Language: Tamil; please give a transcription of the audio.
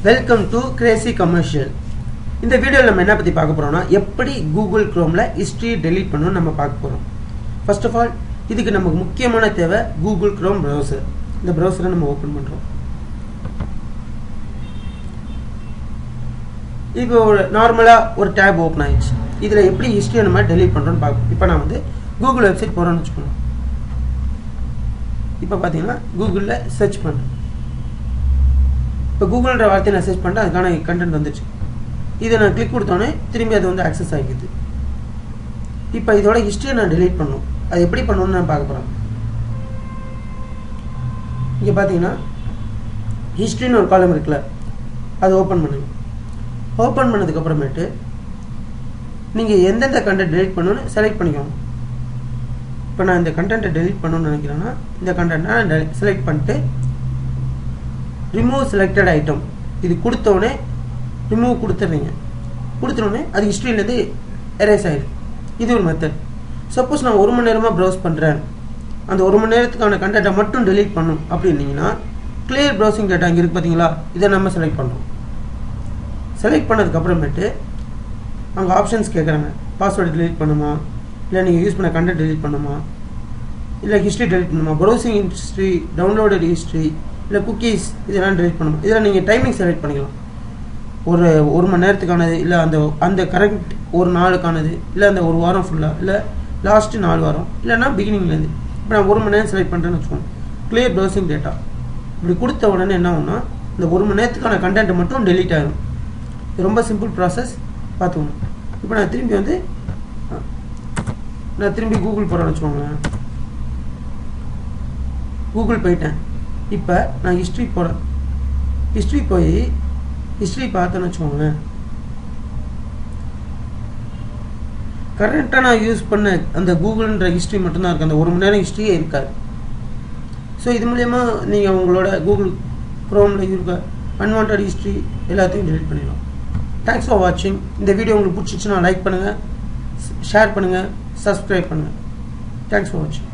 Welcome to Crazy commercial. இந்த வீடியோவில் நம்ம என்ன பற்றி பார்க்க போகிறோம்னா, எப்படி கூகுள் க்ரோமில் ஹிஸ்ட்ரி டெலீட் பண்ணணும்னு நம்ம பார்க்க போகிறோம். ஃபர்ஸ்ட் ஆஃப் ஆல் இதுக்கு நமக்கு முக்கியமான தேவை கூகுள் க்ரோம் ப்ரௌசர். இந்த ப்ரௌசரை நம்ம ஓப்பன் பண்ணுறோம். இப்போ நார்மலாக ஒரு டேப் ஓப்பன் ஆயிடுச்சு. இதில் எப்படி ஹிஸ்ட்ரியை நம்ம டெலீட் பண்ணுறோன்னு பார்ப்போம். இப்போ நான் கூகுள் வெப்சைட் போகிறோன்னு வச்சுக்கோங்க. இப்போ பார்த்தீங்கன்னா கூகுளில் சர்ச் பண்ணுறேன். இப்போ கூகுள்ன்ற வார்த்தையை நான் சர்ச் பண்ணிட்டு அதுக்கான கண்டென்ட் வந்துச்சு. இதை நான் கிளிக் கொடுத்தோன்னே திரும்பி அது ஆக்சஸ் ஆகிக்குது. இப்போ இதோட ஹிஸ்ட்ரியை நான் டெலீட் பண்ணணும். அது எப்படி பண்ணணும்னு நான் பார்க்க போகிறேன். இங்கே பார்த்தீங்கன்னா ஹிஸ்ட்ரின்னு ஒரு காலம் இருக்குல்ல, அது ஓப்பன் பண்ணுங்க. ஓப்பன் பண்ணதுக்கப்புறமேட்டு நீங்கள் எந்தெந்த கண்டென்ட் டெலீட் பண்ணணும்னு செலக்ட் பண்ணிக்கோங்க. இப்போ நான் இந்த கண்டென்ட்டை டெலீட் பண்ணணும்னு நினைக்கிறேன்னா இந்த கண்டென்ட்டை நான் செலக்ட் பண்ணிட்டு ரிமூவ் செலக்டட் ஐட்டம் இது கொடுத்தோடனே ரிமூவ் கொடுத்துட்றீங்க. கொடுத்துட்டோடனே அது ஹிஸ்ட்ரியிலேருந்து எரேஸ் ஆகிடும். இது ஒரு மெத்தட். சப்போஸ் நான் 1 மணி நேரமாக ப்ரௌஸ் பண்ணுறேன், அந்த 1 மணி நேரத்துக்கான கண்டென்ட்டை மட்டும் டெலீட் பண்ணணும் அப்படின்னீங்கன்னா கிளியர் ப்ரௌசிங் டேட்டா இங்கே இருக்குது பார்த்தீங்களா, இதை நம்ம செலக்ட் பண்ணுறோம். செலக்ட் பண்ணதுக்கப்புறமேட்டு அங்கே ஆப்ஷன்ஸ் கேட்குறாங்க. பாஸ்வேர்டு டெலீட் பண்ணுமா, இல்லை நீங்கள் யூஸ் பண்ண கண்டென்ட் டெலீட் பண்ணுமா, இல்லை ஹிஸ்ட்ரி டெலீட் பண்ணுமா, ப்ரௌசிங் ஹிஸ்ட்ரி, டவுன்லோடட் ஹிஸ்ட்ரி, இல்லை குக்கீஸ், இதெல்லாம் டெலீட் பண்ணுமா. இதில் நீங்கள் டைமிங் செலக்ட் பண்ணிக்கலாம். ஒரு மணி நேரத்துக்கானது, இல்லை அந்த கரெக்ட் ஒரு நாளுக்கானது, இல்லை அந்த ஒரு வாரம் ஃபுல்லாக, இல்லை லாஸ்ட்டு 4 வாரம், இல்லைனா பிகினிங்லேருந்து. இப்போ நான் 1 மணி நேரம் செலக்ட் பண்ணுறேன்னு வச்சுக்கோங்க. கிளியர் ப்ரௌசிங் டேட்டா இப்படி கொடுத்த உடனே என்ன ஆகும்னா இந்த 1 மணி நேரத்துக்கான கண்டென்ட்டை மட்டும் டெலீட் ஆகிடும். இது ரொம்ப சிம்பிள் ப்ராசஸ், பார்த்துக்கணும். இப்போ நான் திரும்பி கூகுள் போகிறேன்னு வச்சுக்கோங்களேன். கூகுள் போயிட்டேன். இப்போ நான் ஹிஸ்ட்ரி போகிறேன். ஹிஸ்ட்ரி போய் ஹிஸ்ட்ரி பார்த்தேன்னு வச்சுக்கோங்களேன். கரெக்டாக நான் யூஸ் பண்ண அந்த கூகுள்ன்ற ஹிஸ்ட்ரி மட்டும்தான் இருக்குது. அந்த 1 மணி நேரம் ஹிஸ்ட்ரியே இருக்காது. ஸோ இது மூலயமா நீங்கள் உங்களோட கூகுள் க்ரோமில் இருக்க அன்வான்ட் ஹிஸ்ட்ரி எல்லாத்தையும் டெலீட் பண்ணிடலாம். தேங்க்ஸ் ஃபார் வாட்சிங். இந்த வீடியோ உங்களுக்கு பிடிச்சிச்சுன்னா லைக் பண்ணுங்கள், ஷேர் பண்ணுங்கள், சப்ஸ்கிரைப் பண்ணுங்கள். தேங்க்ஸ் ஃபார் வாட்சிங்.